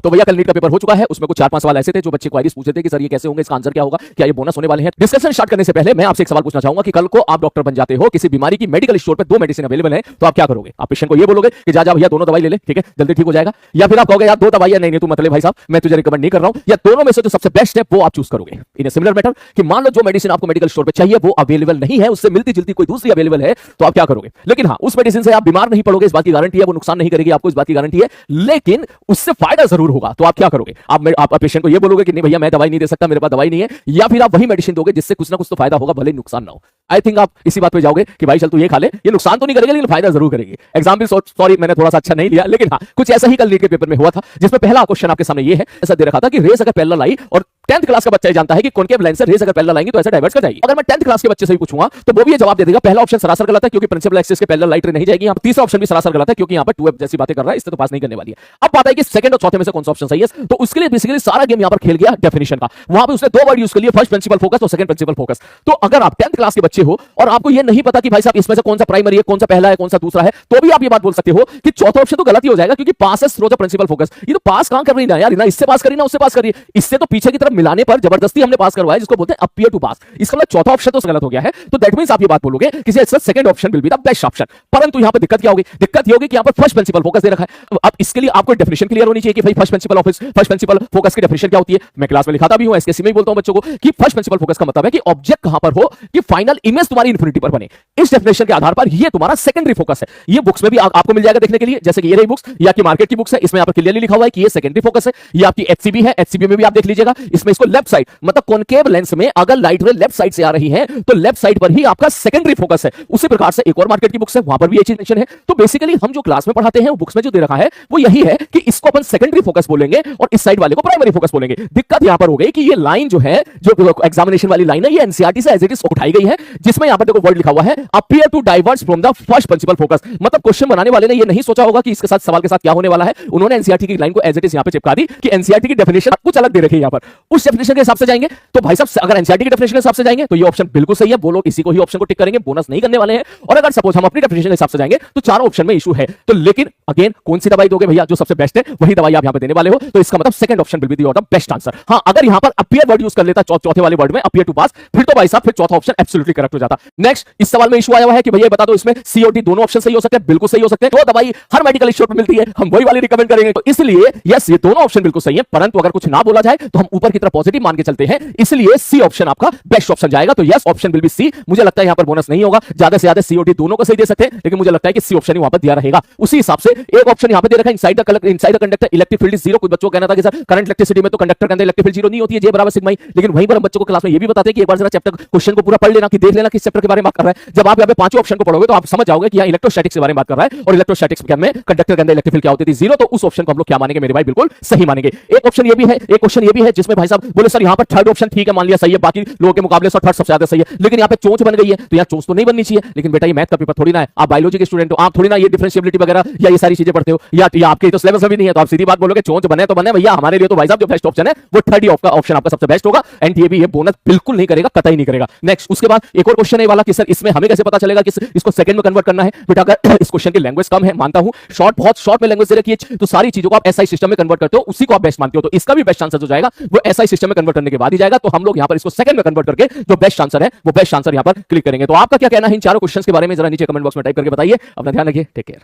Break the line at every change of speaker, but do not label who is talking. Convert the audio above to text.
तो भैया कल नीट का पेपर हो चुका है, उसमें कुछ 4-5 सवाल ऐसे थे जो बच्चे क्वेरीज पूछे थे कि सर ये कैसे होंगे, इसका आंसर क्या होगा, क्या ये बोनस होने वाले हैं। डिस्कशन स्टार्ट करने से पहले मैं आपसे एक सवाल पूछना चाहूंगा कि कल को आप डॉक्टर बन जाते हो, किसी बीमारी की मेडिकल स्टोर पे 2 मेडिसिन अवेलेबल है, तो आप क्या करोगे? आप पेशेंट को ये बोलोगे कि जा भैया दोनों दवाई ले ले, ठीक है जल्दी ठीक हो जाएगा, या फिर आप कहोगे यार 2 दवाई नहीं तू मतलब भाई साहब मैं तुझे रिकमेंड नहीं कर रहा हूं, या दोनों में से जो सबसे बेस्ट है वो आप चूज करोगे। इन सिमिलर मैटर कि मान लो जो मेडिसिन आपको मेडिकल स्टोर पे चाहिए वो अवेलेबल नहीं है, उससे मिलती जुलती कोई दूसरी अवेलेबल है, तो आप क्या करोगे? लेकिन हाँ, उस मेडिसिन से आप बीमार नहीं पड़ोगे, इस बात की गारंटी है, वो नुकसान नहीं करेगी आपको, इस बात की गारंटी है, लेकिन उससे फायदा जरूर होगा। तो आप क्या करोगे? आप पेशेंट को ये बोलोगे कि नहीं भैया मैं दवाई नहीं दे सकता, मेरे पास दवाई नहीं है, या फिर आप वही मेडिसिन दोगे जिससे कुछ ना कुछ तो फायदा होगा, भले नुकसान ना हो। आई थिंक आप इसी बात पे जाओगे कि भाई चल तू ये खा ले, ये नुकसान तो नहीं करेगा लेकिन फायदा जरूर करेगी। एग्जाम्पल सॉरी मैंने थोड़ा सा अच्छा नहीं लिया, लेकिन हाँ कुछ ऐसा ही कल नीट के पेपर में हुआ था, जिसमें पहला क्वेश्चन आपके सामने ये है, ऐसा दे रखा था कि रेस अगर पैरेलल आई और 10th क्लास का बच्चा ये जानता है कि कॉनकेव लाइन से रेस अगर पैरेलल आएंगी तो ऐसा डाइवर्स कर जाएगी। अगर मैं 10th क्लास के बच्चे से ही पूछूंगा तो वो भी ये जवाब दे देगा पहला ऑप्शन सरासर गलत है क्योंकि प्रिंसिपल एक्सिस के पैरेलल लाइट रे नहीं जाएगी। यहां तीसरा ऑप्शन भी सरासर गलत है क्योंकि यहां पर 2f जैसी बातें कर रहा है, इससे तो पास नहीं करने वाली है। अब बात है कि सेकंड और चौथे में से कौन सा ऑप्शन सही है, तो उसके लिए बेसिकली सारा गेम यहां पर खेल गया डेफिनेशन का। वहां पे उसने 2 वर्ड यूज कर लिए, फर्स्ट प्रिंसिपल फोकस और सेकंड प्रिंसिपल फोकस। तो अगर आप 10th क्लास के बच्चे हो और आपको ये नहीं पता कि भाई साहब इसमें से कौन सा प्राइमरी है, कौन सा पहला है, कौन सा दूसरा है, तो भी आप ये बात बोल सकते हो कि चौथा ऑप्शन तो गलत ही हो जाएगा क्योंकि पास है थ्रू द प्रिंसिपल फोकस। ये तो पास कहां कर रही ना यार, ना इससे पास करी ना उससे पास करी, इससे तो पीछे की तरफ मिलाने पर जबरदस्ती हमने पास करवाया, जिसको बोलते हैं अपीयर टू पास। इसका मतलब चौथा ऑप्शन तो गलत हो गया है, तो दैट मींस आप ये बात बोलोगे कि second option will be the best option. परंतु यहां पे दिक्कत क्या होगी? दिक्कत ये होगी कि यहां पर फर्स्ट प्रिंसिपल फोकस दे रखा है। अब इसके लिए आपको डेफिनेशन क्लियर होनी चाहिए कि भाई फर्स्ट प्रिंसिपल फोकस की डेफिनेशन क्या होती है। मैं क्लास में लिखाता भी हूं, एसकेसी में ही बोलता हूं बच्चों को कि फर्स्ट प्रिंसिपल फोकस का मतलब है कि ऑब्जेक्ट कहां पर हो कि फाइनल इमेज तुम्हारी इंफिनिटी पर बने। इस डेफिनेशन के आधार पर ये तुम्हारा सेकेंडरी फोकस है। ये बुक्स में भी आपको मिल जाएगा देखने के लिए, जैसे कि ये रही बुक्स या कि मार्केट की बुक्स है, इसमें यहां पर क्लियरली लिखा हुआ है कि ये सेकेंडरी फोकस है। ये आपकी एचसीबी है, एचसीबी में भी आप देख लीजिएगा, इसमें इसको लेफ्ट साइड मतलब कॉनकेव लेंस में अगर लाइट रे लेफ्ट साइड से आ रही है तो लेफ्ट साइड पर ही आपका सेकेंडरी फोकस है। उसी प्रकार से एक और मार्केट की बुक्स है, वहां पर भी ये चीज मेंशन है। तो बेसिकली हम जो क्लास में पढ़ाते हैं वो बुक्स में जो दे रखा है वो यही है कि इसको अपन सेकेंडरी फोकस बोलेंगे और इस साइड वाले को प्राइमरी फोकस बोलेंगे। दिक्कत यहां पर हो गई कि ये लाइन जो है, जो एग्जामिनेशन वाली लाइन है, ये एनसीईआरटी से एज इट इज उठाई गई है, जिसमें यहां पर देखो वर्ड लिखा हुआ है appear to diverge from the first principle focus. मतलब क्वेश्चन बनाने वाले ने ये नहीं सोचा होगा कि इसके साथ सवाल के साथ क्या होने वाला है, उन्होंने एनसीईआरटी की लाइन को एज इट इज यहां पे चिपका दी कि एनसीईआरटी की डेफिनेशन कुछ अलग दे रखी है यहां पर। उस डेफिनेशन के हिसाब से जाएंगे तो भाई साहब अगर एनसीईआरटी की डेफिनेशन के हिसाब से जाएंगे तो ये ऑप्शन बिल्कुल सही है, वो लोग इसी को ही ऑप्शन को टिक करेंगे, बोनस नहीं करने वाले हैं। और अगर सपोज हम अपनी डेफिनेशन के हिसाब से जाएंगे तो चारों ऑप्शन में इशू है। तो लेकिन अगेन कौन सी दवाई दोगे भैया? जो सबसे बेस्ट है वही दवाई आप यहां पे देने वाले हो, तो इसका मतलब second option will be the best answer. हां, अगर यहां पर अपीयर वर्ड यूज कर लेता चौथे वाले वर्ड में अपीयर टू पास, फिर तो भाई साहब फिर चौथा ऑप्शन एब्सोल्युटली करेक्ट हो जाता। नेक्स्ट इस सवाल में इशू आया हुआ है कि भैया बता दो इसमें सी और डी दोनों ऑप्शन सही हो सकते हैं। बिल्कुल सही हो सकते हैं, तो दवाई हर मेडिकल स्टोर पर मिलती है, हम वही वाली रिकमेंड करेंगे। तो इसलिए यस ये दोनों ऑप्शन बिल्कुल सही है, परंतु अगर कुछ ना बोला जाए तो हम ऊपर की तरफ पॉजिटिव मान के चलते हैं, इसलिए सी ऑप्शन आपका बेस्ट ऑप्शन जाएगा। तो yes option will be C. मुझे लगता है यहां पर बोनस नहीं होगा, ज्यादा से ज्यादा सी और डी दोनों को सही दे सकते हैं, लेकिन मुझे लगता है कि सी ऑप्शन ही वहां पर दिया रहेगा। उसी हिसाब से एक ऑप्शन यहां पे दे रखा है inside the conductor electric field is 0। कुछ बच्चों को कहना था कि सर करंट इलेक्ट्रिसिटी में तो कंडक्टर के अंदर इलेक्ट्रिक फील्ड 0 नहीं होती है, जे बराबर सिग्मा ई। लेकिन वहीं पर हम बच्चों को क्लास में ये भी बताते हैं कि एक बार जरा चैप्टर क्वेश्चन को पूरा पढ़ लेना, कि देख लेना किस चैप्टर के बारे में बात कर रहा है। जब आप यहां पे पांचों ऑप्शन को पढ़ोगे तो आप समझ जाओगे कि यहां इलेक्ट्रोस्टैटिक्स के बारे में बात कर रहा है, और इलेक्ट्रोस्टैटिक्स में कंडक्टर के अंदर इलेक्ट्रिक फील्ड क्या होती थी? 0। तो उस ऑप्शन को हम लोग क्या मानेंगे मेरे भाई? बिल्कुल सही मानेंगे। एक ऑप्शन ये भी है, एक क्वेश्चन ये भी है जिसमें भाई साहब बोले सर यहां पर थर्ड ऑप्शन ठीक है, मान लिया सही है, बाकी लोगों के मुकाबले सर थर्ड सबसे ज्यादा सही है, लेकिन यहां पे चोंच बन गई है, तो यहां चोंच तो नहीं बननी चाहिए। लेकिन बेटा ये मैथ का पेपर थोड़ी ना है, आप बायोलॉजी के स्टूडेंट हो, आप थोड़ी ना ये डिफरेंशिएबिलिटी वगैरह या ये सारी चीजें पढ़ते हो, या आपके तो सिलेबस में भी नहीं है, तो आप सीधी बात बोलोगे चोंच बने तो बने भैया। हमारे लिए तो भाई साहब जो बेस्ट ऑप्शन है वो थर्ड ऑप्शन आपका सबसे बेस्ट होगा, एंड ये भी ये बोनस बिल्कुल नहीं करेगा, कतई नहीं करेगा। नेक्स्ट उसके बाद एक और क्वेश्चन है वाला कि सर इसमें हमें कैसे पता चलेगा कि इसको सेकंड में कन्वर्ट करना है? बेटा अगर इस क्वेश्चन की लैंग्वेज कम है, मानता हूं, बहुत शॉर्ट में लैंग्वेज दे रखी है, तो सारी चीजों को आप एसआई सिस्टम में कन्वर्ट करते हो, उसी को आप बेस्ट मानते हो, तो इसका भी बेस्ट आंसर जो जाएगा वो एसआई सिस्टम में कन्वर्ट करने के बाद ही जाएगा। तो हम लोग यहां पर इसको सेकंड में कन्वर्ट करके जो बेस्ट आंसर है वो बेस्ट आंसर यहां पर क्लिक करेंगे। तो आपका क्या कहना है इन चारों क्वेश्चंस के बारे में? जरा नीचे कमेंट बॉक्स में टाइप करके बताइए। अपना ध्यान रखिए, टेक केयर।